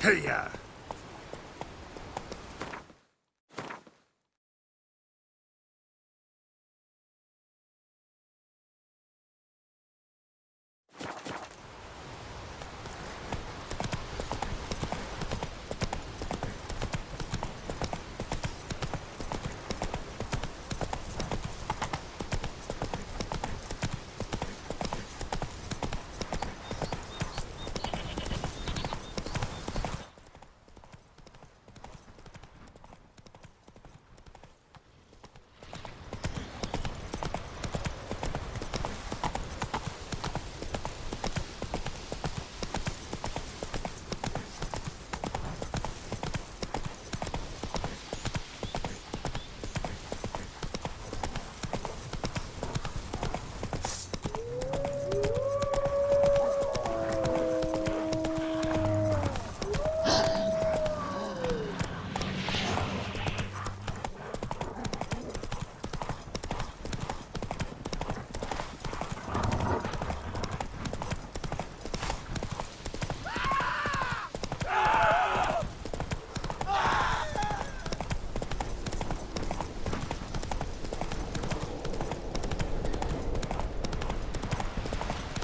Hey-ya!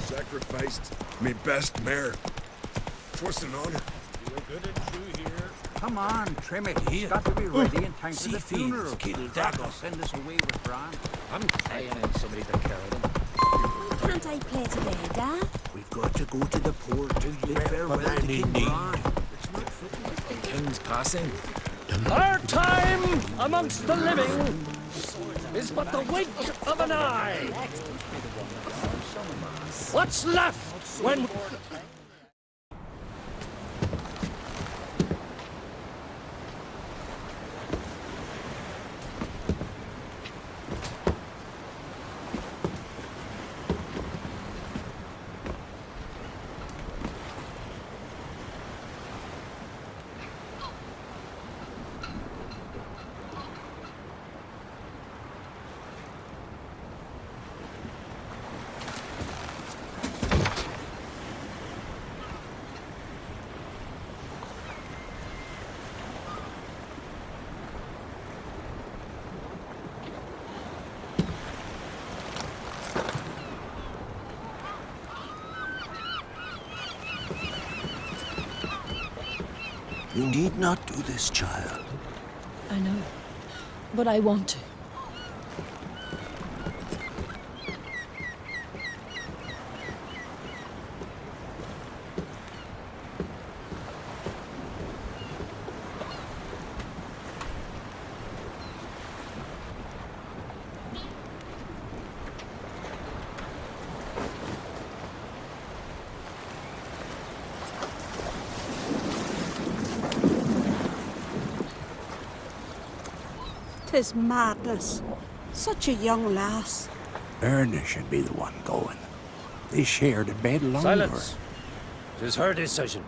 Sacrificed me best mare. 'Twas an honor. You're good and true here. Come on, trim it. It's got to be ready in time for the funeral. Kittle That'll daggers. send us away with Bran. I'm trying and somebody to carry them. Can't I play today, Dad? We've got to go to the port and bid farewell to King Bran. It's not fitting. King's passing. Our time amongst the living is but the wink of an eye. What's left when... You need not do this, child. I know, but I want to. Tis madness. Such a young lass. Erna should be the one going. They shared a bed longer. Silence. It is her decision.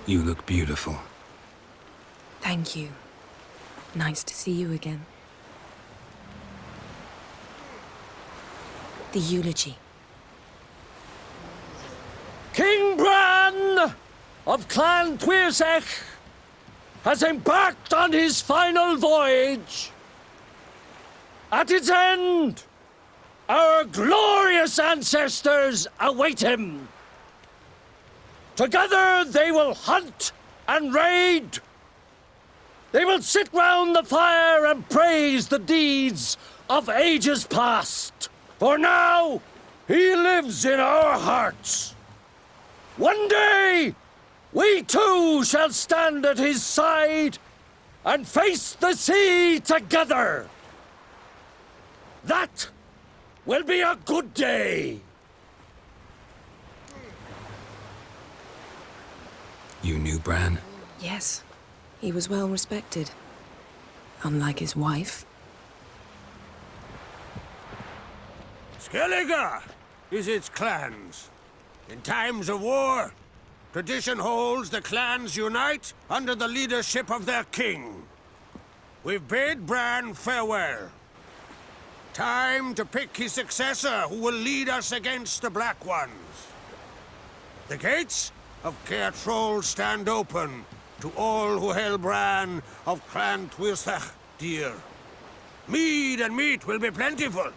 You look beautiful. Thank you. Nice to see you again. The eulogy. King Bran of Clan Tuirsech has embarked on his final voyage. At its end, our glorious ancestors await him. Together they will hunt and raid. They will sit round the fire and praise the deeds of ages past. For now, he lives in our hearts. One day, we too shall stand at his side and face the sea together. That will be a good day. You knew Bran? Yes, he was well respected. Unlike his wife. Skellige is its clans. In times of war, tradition holds the clans unite under the leadership of their king. We've bid Bran farewell. Time to pick his successor who will lead us against the Black Ones. The gates of Caer Troll stand open to all who hail Bran of Clan Twisach dear. Mead and meat will be plentiful.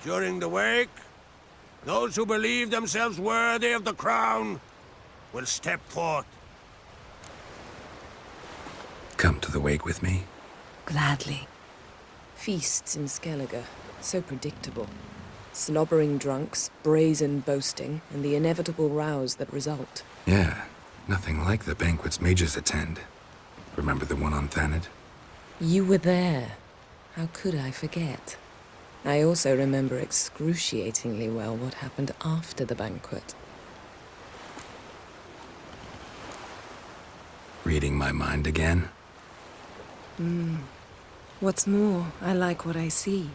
During the wake, those who believe themselves worthy of the crown will step forth. Come to the wake with me? Gladly. Feasts in Skellige, so predictable. Slobbering drunks, brazen boasting, and the inevitable rows that result. Yeah, nothing like the banquets mages attend. Remember the one on Thanedd? You were there. How could I forget? I also remember excruciatingly well what happened after the banquet. Reading my mind again? What's more, I like what I see.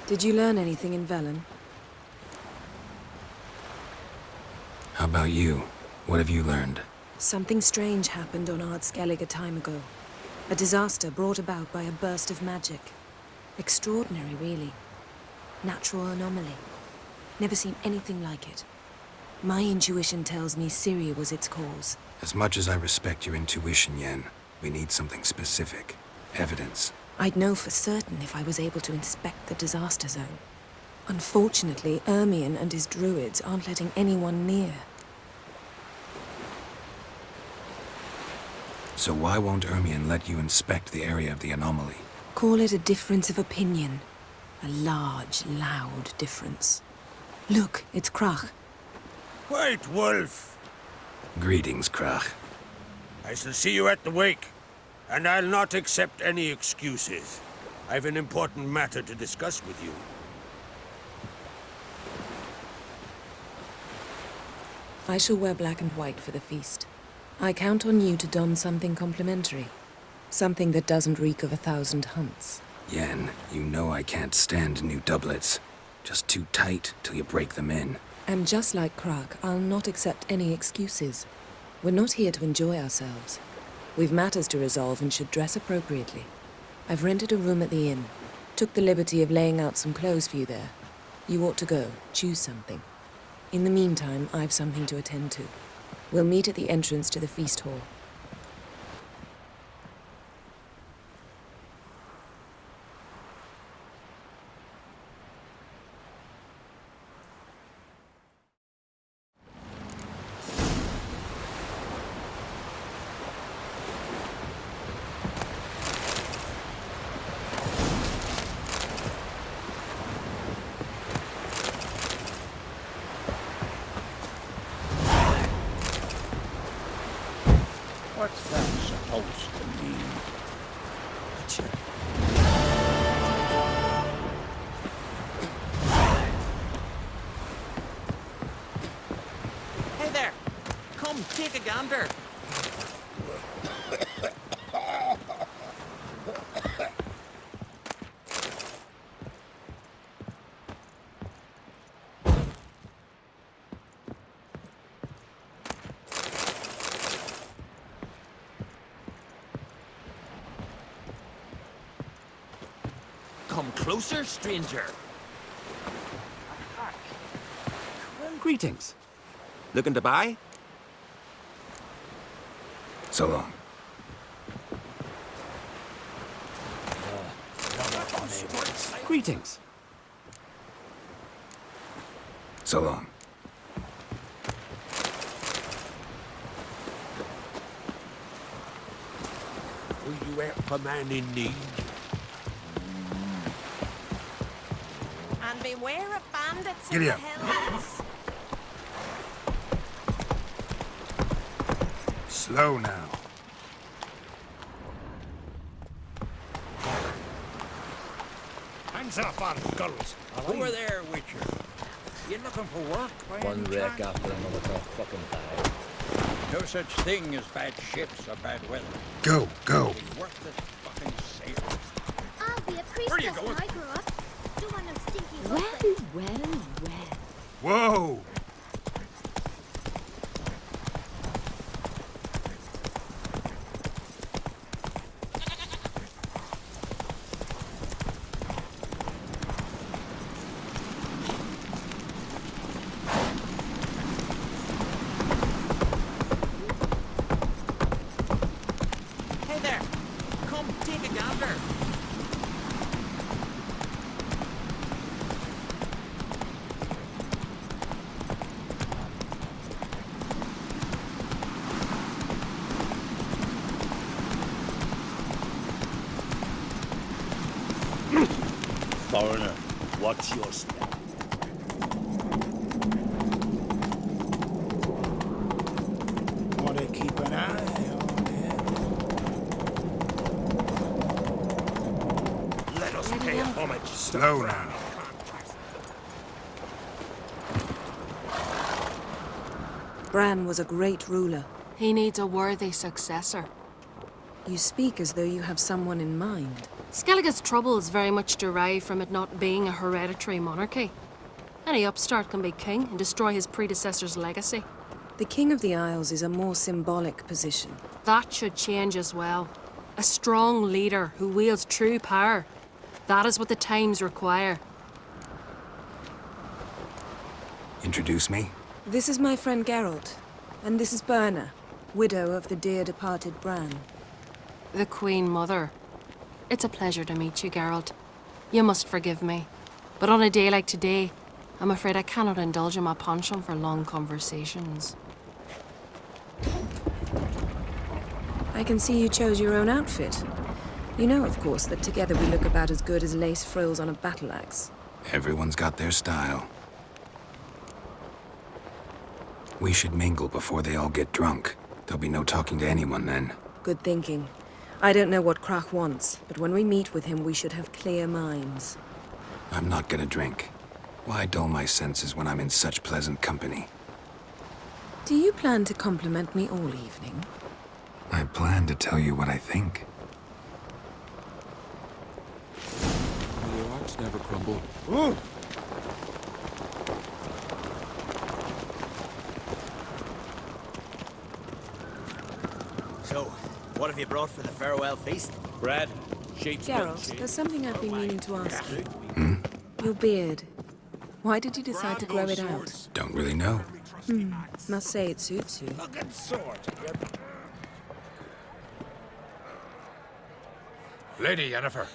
Did you learn anything in Velen? How about you? What have you learned? Something strange happened on Ard Skellige a time ago. A disaster brought about by a burst of magic. Extraordinary, really. Natural anomaly. Never seen anything like it. My intuition tells me Ciri was its cause. As much as I respect your intuition, Yen, we need something specific. Evidence. I'd know for certain if I was able to inspect the disaster zone. Unfortunately, Ermion and his druids aren't letting anyone near. So why won't Ermion let you inspect the area of the anomaly? Call it a difference of opinion. A large, loud difference. Look, it's Krach. White Wolf, Greetings, Krach. I shall see you at the wake, and I'll not accept any excuses. I've an important matter to discuss with you. I shall wear black and white for the feast. I count on you to don something complimentary. Something that doesn't reek of 1,000 hunts. Yen, you know I can't stand new doublets. Just too tight till you break them in. And just like Krach, I'll not accept any excuses. We're not here to enjoy ourselves. We've matters to resolve and should dress appropriately. I've rented a room at the inn. Took the liberty of laying out some clothes for you there. You ought to go. Choose something. In the meantime, I've something to attend to. We'll meet at the entrance to the feast hall. What's that supposed to mean? Hey there! Come, take a gander! Come closer, stranger. Greetings. Looking to buy? So long. Greetings. So long. Will you help a man in need? And beware of bandits Giddy in the up. hills. Slow now. Hands off our gulls. Over there, Witcher. You looking for work? by One any wreck chance? after another to fucking die. No such thing as bad ships or bad weather. Go, go. Only worthless fucking sailors. I'll be a Where you priestess going? when I grow up. Don't want no stinky Well, husband. well, well. Whoa! Hey there. Come take a gander. Foreigner, watch your step. Want to keep an eye on him. Let us pay homage. Slow now. Bran was a great ruler. He needs a worthy successor. You speak as though you have someone in mind. Skellige's troubles very much derive from it not being a hereditary monarchy. Any upstart can be king and destroy his predecessor's legacy. The King of the Isles is a more symbolic position. That should change as well. A strong leader who wields true power. That is what the times require. Introduce me? This is my friend Geralt, and this is Berna, widow of the dear departed Bran. The Queen Mother. It's a pleasure to meet you, Geralt. You must forgive me. But on a day like today, I'm afraid I cannot indulge in my penchant for long conversations. I can see you chose your own outfit. You know, of course, that together we look about as good as lace frills on a battle axe. Everyone's got their style. We should mingle before they all get drunk. There'll be no talking to anyone then. Good thinking. I don't know what Krach wants, but when we meet with him, we should have clear minds. I'm not gonna drink. Why dull my senses when I'm in such pleasant company? Do you plan to compliment me all evening? I plan to tell you what I think. Your rocks never crumble. So, what have you brought for the farewell feast? Bread, sheep's milk, Geralt, there's something I've been meaning to ask you. Your beard. Why did you decide to grow it out? Don't really know. Must say it suits you. Fucking sword. Lady Yennefer.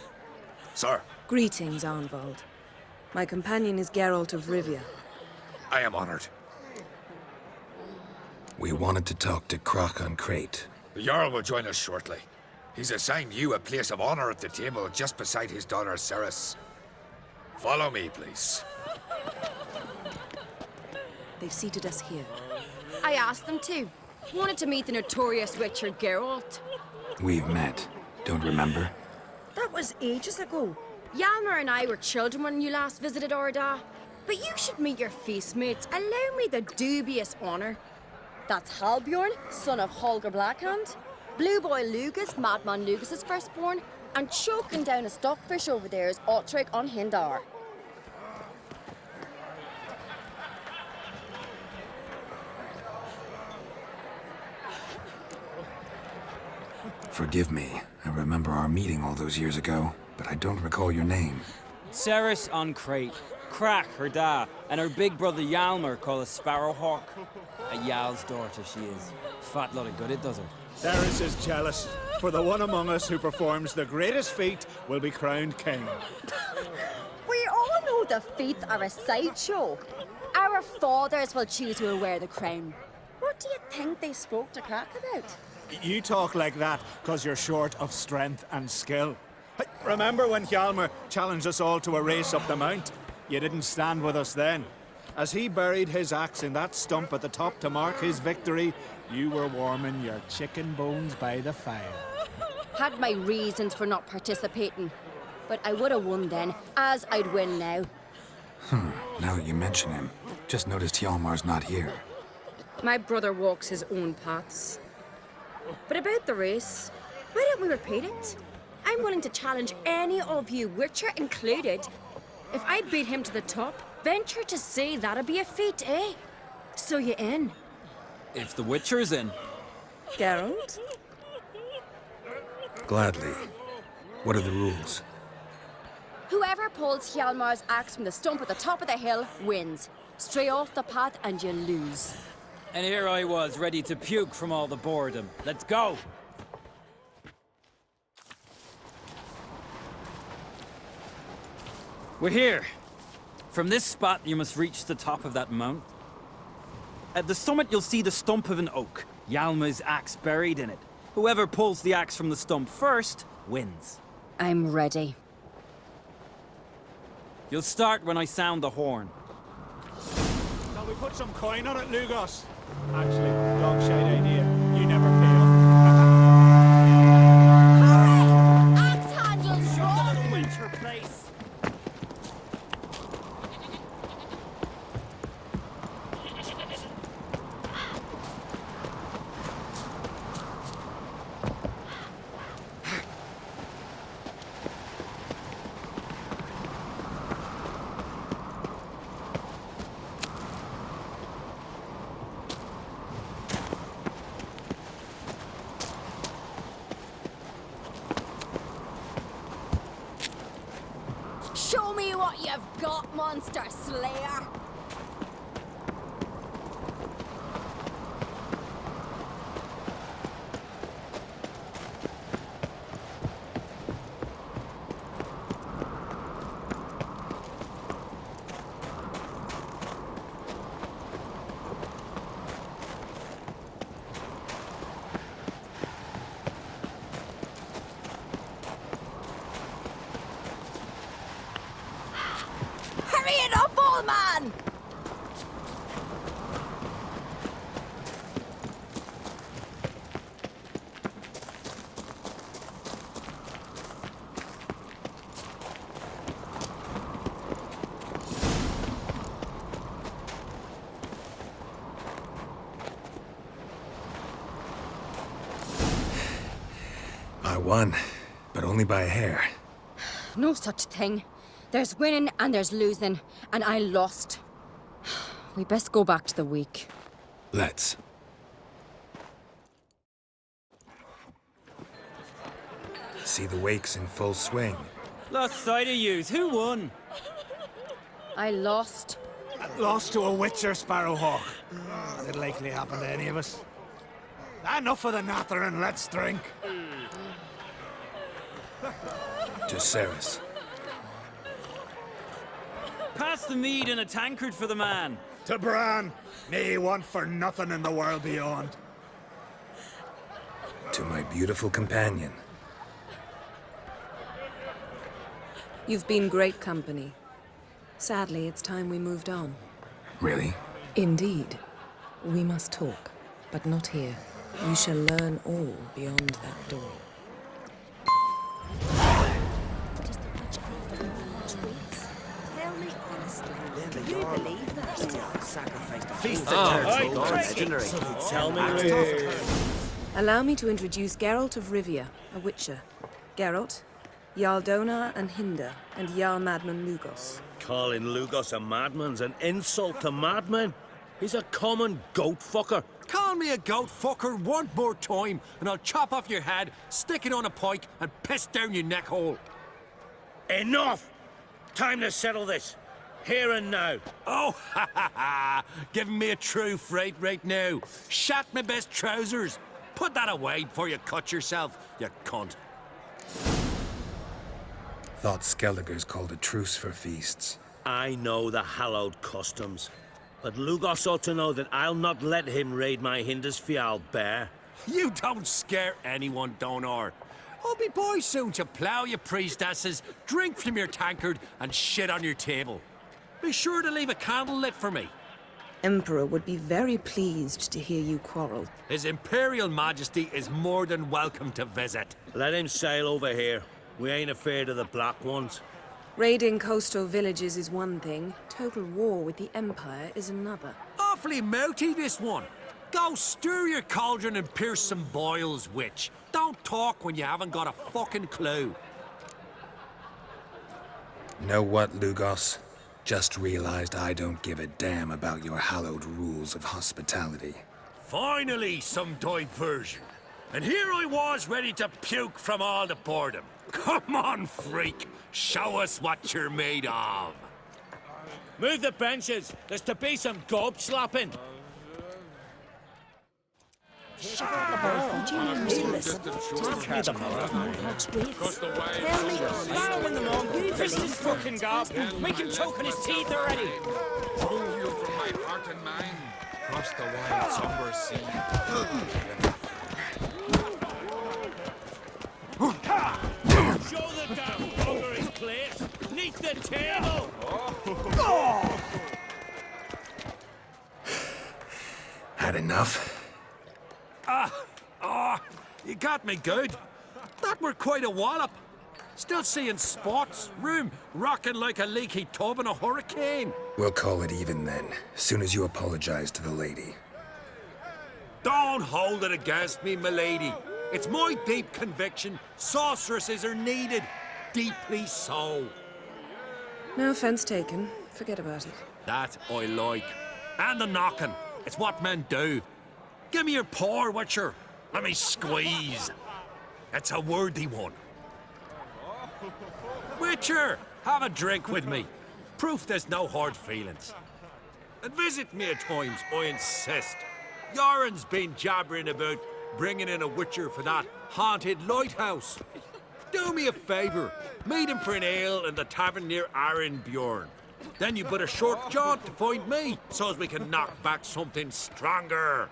Sir, Greetings, Arnvald. My companion is Geralt of Rivia. I am honored. We wanted to talk to Krach on Crate. The Jarl will join us shortly. He's assigned you a place of honor at the table just beside his daughter Sorceress. Follow me, please. They've seated us here. I asked them to. Wanted to meet the notorious Witcher Geralt. We've met. Don't remember? That was ages ago. Yalmer and I were children when you last visited Orda. But you should meet your feast mates. Allow me the dubious honour. That's Halbjorn, son of Holger Blackhand. Blue Boy Lugas, Madman Lugas' firstborn. And choking down a stockfish over there is Otric on Hindar. Forgive me. I remember our meeting all those years ago, but I don't recall your name. Ceres on Crate, Krach her da, and her big brother Yalmer called a Sparrowhawk. A Yal's daughter she is. Fat lot of good it does her. Ceres is jealous, for the one among us who performs the greatest feat will be crowned king. We all know the feats are a sideshow. Our fathers will choose who will wear the crown. What do you think they spoke to Krach about? You talk like that because you're short of strength and skill. Remember when Hjalmar challenged us all to a race up the mount? You didn't stand with us then. As he buried his axe in that stump at the top to mark his victory, you were warming your chicken bones by the fire. Had my reasons for not participating. But I would have won then, as I'd win now. Now that you mention him, just noticed Hjalmar's not here. My brother walks his own paths. But about the race, why don't we repeat it? I'm willing to challenge any of you, Witcher included. If I beat him to the top, venture to say that'd be a feat, eh? So you in? If the Witcher's in. Geralt? Gladly. What are the rules? Whoever pulls Hjalmar's axe from the stump at the top of the hill wins. Stray off the path and you lose. And here I was, ready to puke from all the boredom. Let's go! We're here. From this spot, you must reach the top of that mount. At the summit, you'll see the stump of an oak. Hjalmar's axe buried in it. Whoever pulls the axe from the stump first, wins. I'm ready. You'll start when I sound the horn. Shall we put some coin on it, Lugos? Actually, dog shite idea. You never pay up. Axe handles wrong! Winter place. Show me what you've got, monster slayer! Hurry it up, old man! I won, but only by a hair. No such thing. There's winning and there's losing, and I lost. We best go back to the week. Let's. See the wakes in full swing. Lost sight of yous. Who won? I lost. Lost to a Witcher, Sparrowhawk. It'd likely happen to any of us. Enough of the natter and let's drink. To Ceres. Pass the mead in a tankard for the man. To Bran. Nay, want for nothing in the world beyond. To my beautiful companion. You've been great company. Sadly, it's time we moved on. Really? Indeed. We must talk, but not here. You shall learn all beyond that door. Tell me honestly, can you believe that? Sacrificed Feast Tell me. Allow me to introduce Geralt of Rivia, a Witcher. Geralt, Jarl Dona and Hinder, and Jarl Madman Lugos. Calling Lugos a madman's an insult to madmen. He's a common goat fucker. Call me a goat fucker one more time, and I'll chop off your head, stick it on a pike, and piss down your neck hole. Enough! Time to settle this. Here and now. Oh, ha ha ha! Giving me a true fright right now. Shat my best trousers. Put that away before you cut yourself, you cunt. Thought Skellige's called a truce for feasts. I know the hallowed customs. But Lugos ought to know that I'll not let him raid my Hinder's Fial bear. You don't scare anyone, Donor. I'll be boys soon to plough your priestesses, drink from your tankard, and shit on your table. Be sure to leave a candle lit for me. Emperor would be very pleased to hear you quarrel. His Imperial Majesty is more than welcome to visit. Let him sail over here. We ain't afraid of the black ones. Raiding coastal villages is one thing. Total war with the Empire is another. Awfully mouthy, this one. Go stir your cauldron and pierce some boils, witch. Don't talk when you haven't got a fucking clue. Know what, Lugos? Just realized I don't give a damn about your hallowed rules of hospitality. Finally, some diversion. And here I was ready to puke from all the boredom. Come on, freak. Show us what you're made of. Move the benches. There's to be some gob slapping. Just try the Following them on. Fist his fucking gob. Make him choke on his teeth already. Move you from my heart and mind. Cross the wide, somber sea. Show the damn bugger his place. Neath the table. Had enough? You got me good. That were quite a wallop. Still seeing spots, room rocking like a leaky tub in a hurricane. We'll call it even then, soon as you apologize to the lady. Don't hold it against me, milady. It's my deep conviction sorceresses are needed. Deeply so. No offense taken. Forget about it. That I like. And the knocking. It's what men do. Give me your paw, Witcher. Let me squeeze. It's a worthy one. Witcher, have a drink with me. Proof there's no hard feelings. And visit me at times, I insist. Yoren's been jabbering about bringing in a Witcher for that haunted lighthouse. Do me a favour. Meet him for an ale in the tavern near Arenbjorn. Then you but a short jaunt to find me, so as we can knock back something stronger.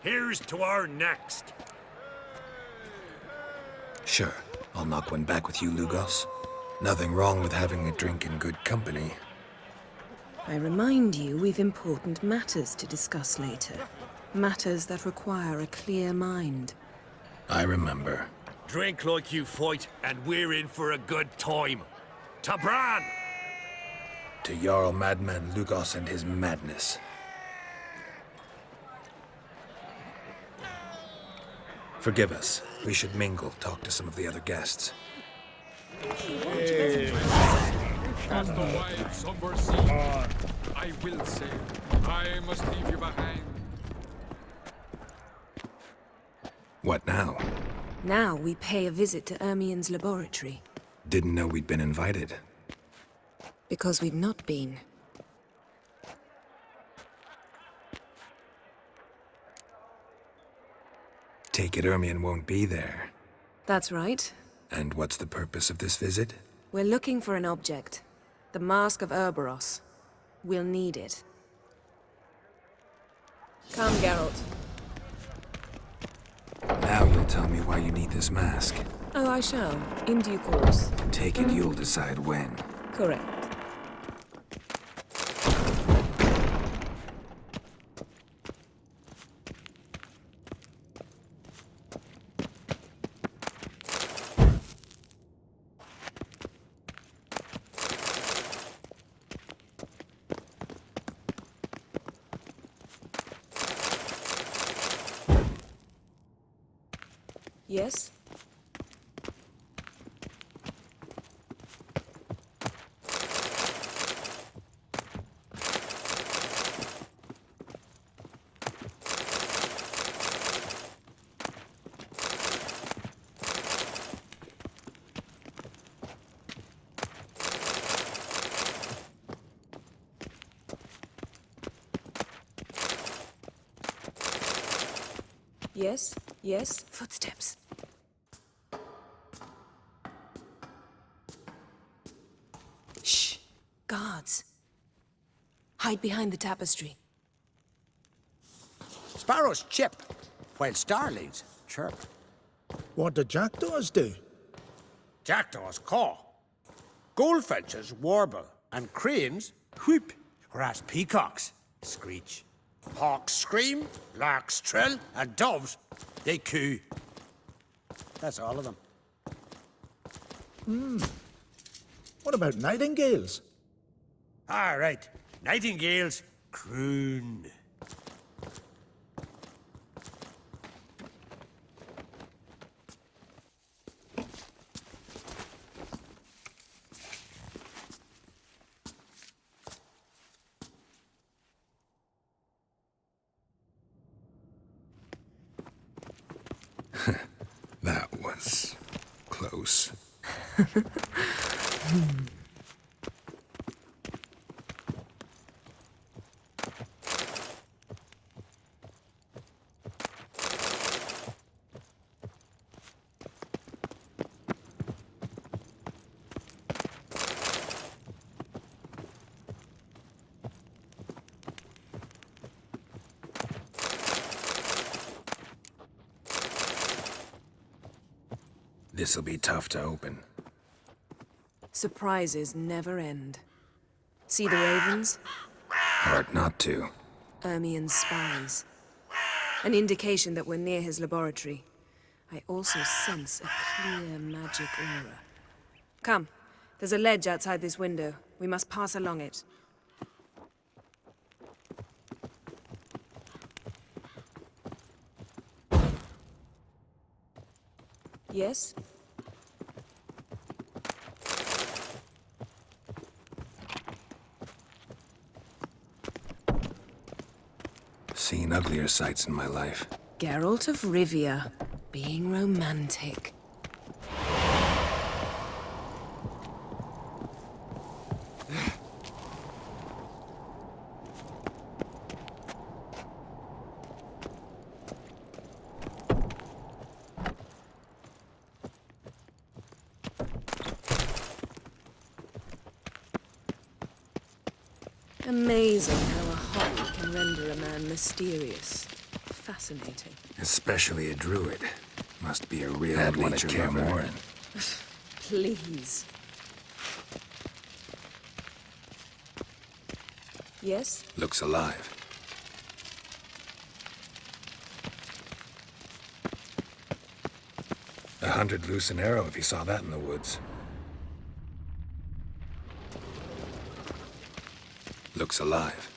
Here's to our next. Sure, I'll knock one back with you, Lugos. Nothing wrong with having a drink in good company. I remind you we've important matters to discuss later. Matters that require a clear mind. I remember. Drink like you fight, and we're in for a good time. To Bran! To Jarl Madman Lugos and his madness. Forgive us. We should mingle, talk to some of the other guests. Cross the wide, somber sea. I will sail. I must leave you behind. What now? Now we pay a visit to Ermien's laboratory. Didn't know we'd been invited. Because we've not been. Take it Ermien won't be there. That's right. And what's the purpose of this visit? We're looking for an object. The Mask of Uroboros. We'll need it. Come, Geralt. Now you'll tell me why you need this mask. Oh, I shall. In due course. Take it you'll decide when. Correct. Yes? Yes? Yes? Footsteps. Shh. Guards. Hide behind the tapestry. Sparrow's chip. while starlings chirp. What do jackdaws do? Jackdaws caw. Goldfinches warble, and cranes whoop, whereas peacocks screech. Hawks scream, larks trill, and doves, they coo. That's all of them. What about nightingales? All right, nightingales croon. That was close. This'll be tough to open. Surprises never end. See the ravens? Hard not to. Ermien's spies. An indication that we're near his laboratory. I also sense a clear magic aura. Come, there's a ledge outside this window. We must pass along it. Yes? Seen uglier sights in my life. Geralt of Rivia, being romantic. Amazing how a hobby can render a man mysterious. Fascinating. Especially a druid. Must be a real nature lover. Please. Yes? Looks alive. $100 loose an arrow if he saw that in the woods. Looks alive.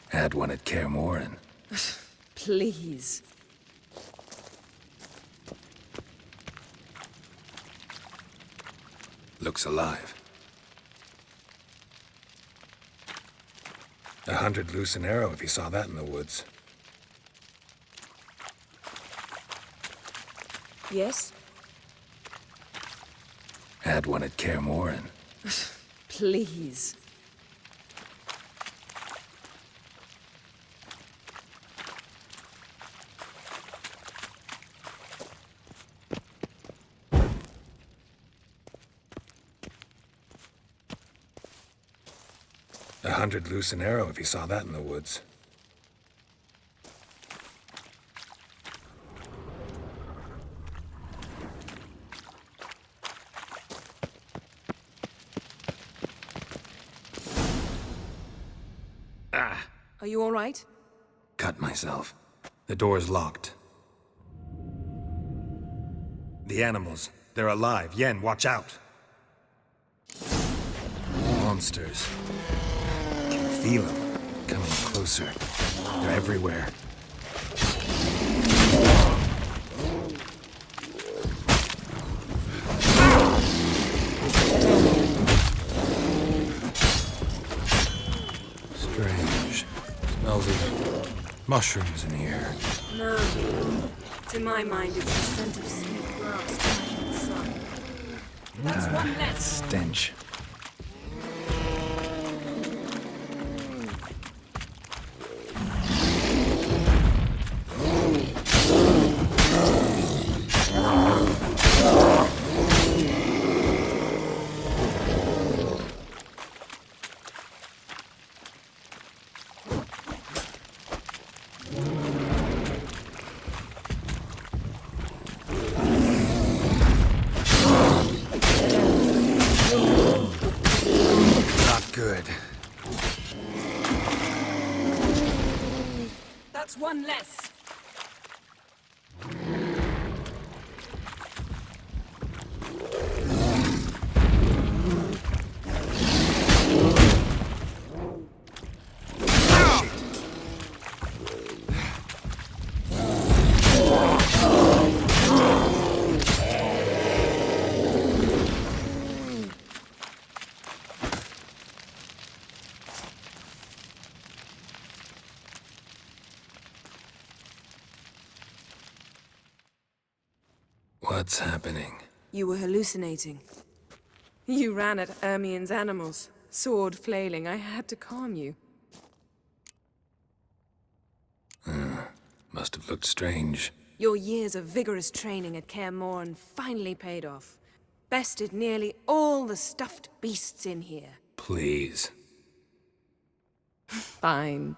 Had one at Kaer Morhen. Please. Looks alive. $100 loose an arrow if he saw that in the woods. Yes? Had one at Kaer Morhen. Please. $100 loose an arrow if he saw that in the woods. Ah! Are you all right? Cut myself. The door's locked. The animals, they're alive. Yen, watch out! Monsters. Feel them coming closer. They're everywhere. Strange. Smells of mushrooms in here. No. To my mind, it's the scent of sweet grass in the sun. That's one less. Stench. one less. What's happening? You were hallucinating. You ran at Ermien's animals, sword flailing. I had to calm you. Must have looked strange. Your years of vigorous training at Kaer Morhen finally paid off. Bested nearly all the stuffed beasts in here. Please. Fine.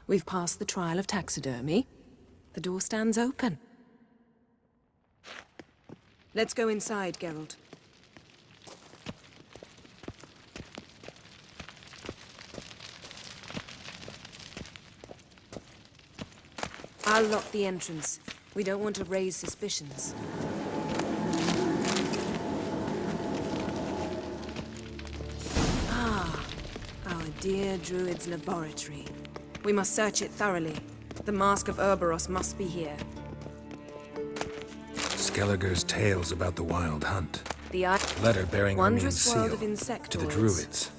We've passed the trial of taxidermy. The door stands open. Let's go inside, Geralt. I'll lock the entrance. We don't want to raise suspicions. Ah, our dear druid's laboratory. We must search it thoroughly. The Mask of Uroboros must be here. Skellige's tales about the wild hunt. The Letter bearing Ermien's wondrous world seal of insectoids. to the druids.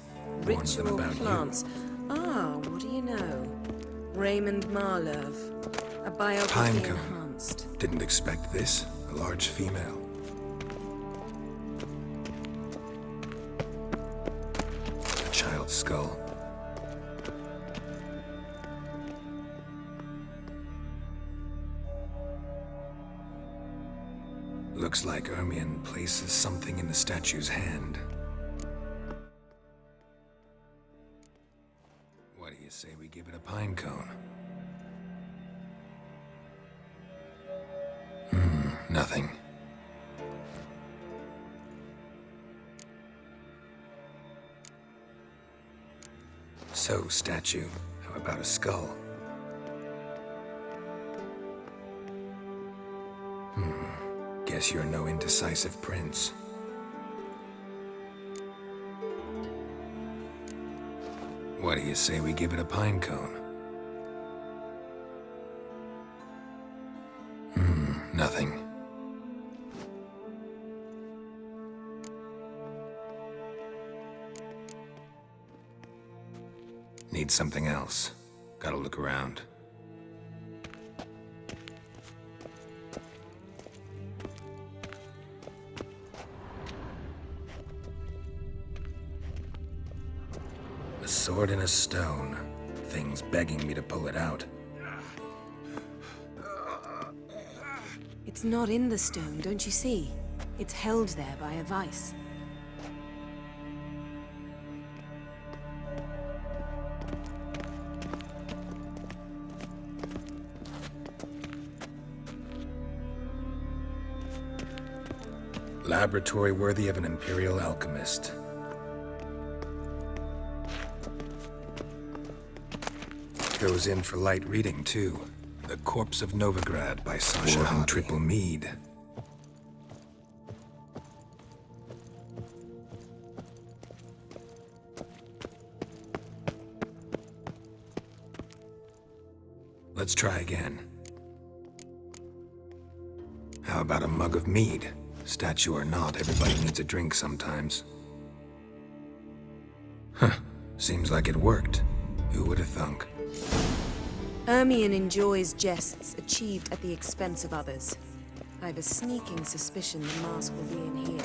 Warned them Ritual about plants. Ah, what do you know? Raymond Marlove. A biography Pinecone. enhanced. Didn't expect this. A large female. A child's skull. Looks like Ermien places something in the statue's hand. What do you say we give it a pine cone? Nothing. So, statue, how about a skull? Guess you're no indecisive prince. What do you say we give it a pine cone? Nothing. Need something else. Gotta look around. A sword and a stone. Thing's begging me to pull it out. It's not in the stone, don't you see? It's held there by a vice. Laboratory worthy of an Imperial alchemist. Goes in for light reading, too. The Corpse of Novigrad by Sasha and Triple Mead. Let's try again. How about a mug of mead? Statue or not, everybody needs a drink sometimes. Huh. Seems like it worked. Who would have thunk? Ermien enjoys jests achieved at the expense of others. I have a sneaking suspicion the mask will be in here.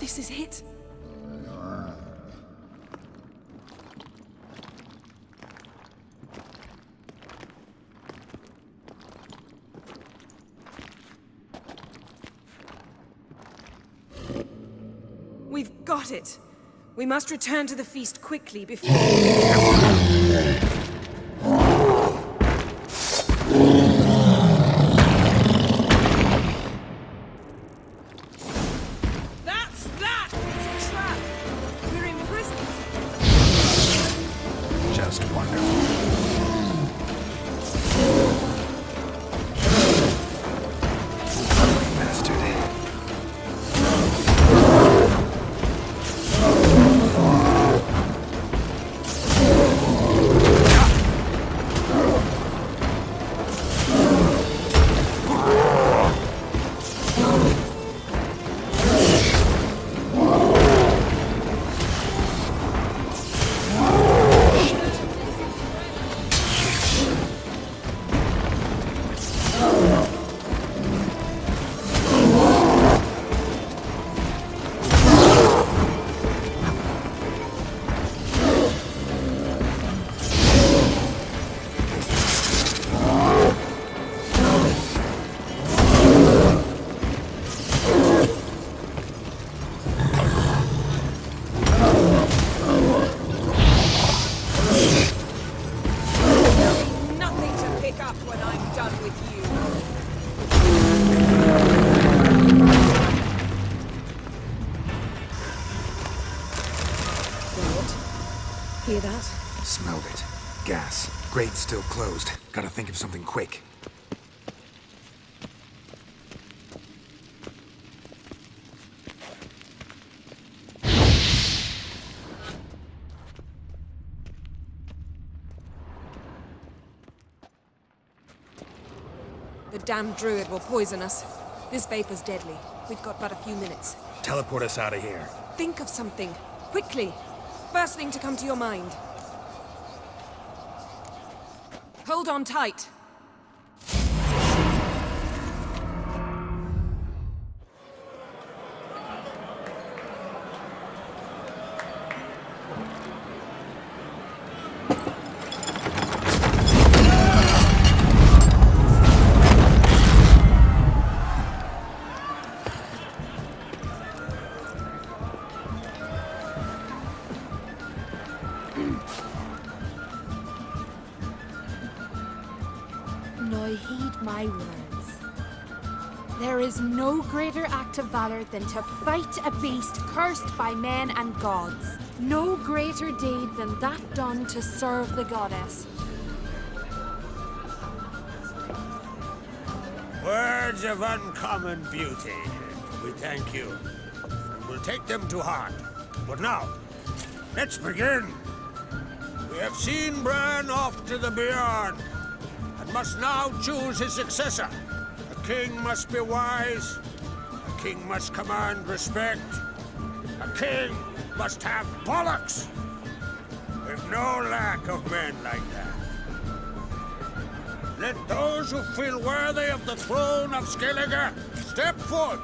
This is it. We've got it. We must return to the feast quickly before... Hear that? Smelled it. Gas. Grate's still closed. Gotta think of something quick. The damned druid will poison us. This vapor's deadly. We've got but a few minutes. Teleport us out of here. Think of something. Quickly. First thing to come to your mind. Hold on tight. Now heed my words. There is no greater act of valor than to fight a beast cursed by men and gods. No greater deed than that done to serve the goddess. Words of uncommon beauty. We thank you. And we'll take them to heart. But now, let's begin. We have seen Bran off to the beyond, and must now choose his successor. A king must be wise. A king must command respect. A king must have bollocks. We've no lack of men like that. Let those who feel worthy of the throne of Skellige step forth.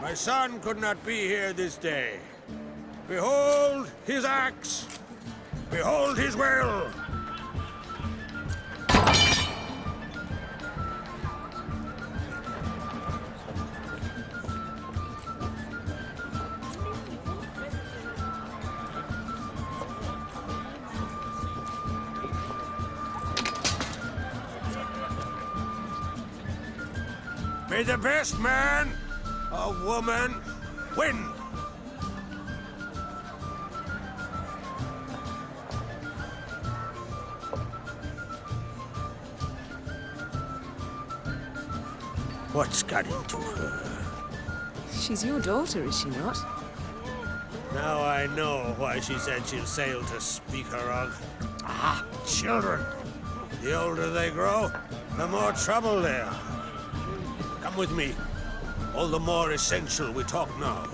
My son could not be here this day. Behold his axe. Behold his will. May the best man or woman win. What's got into her? She's your daughter, is she not? Now I know why she said she'll sail to speak her of. Ah, children. The older they grow, the more trouble they are. Come with me. All the more essential we talk now.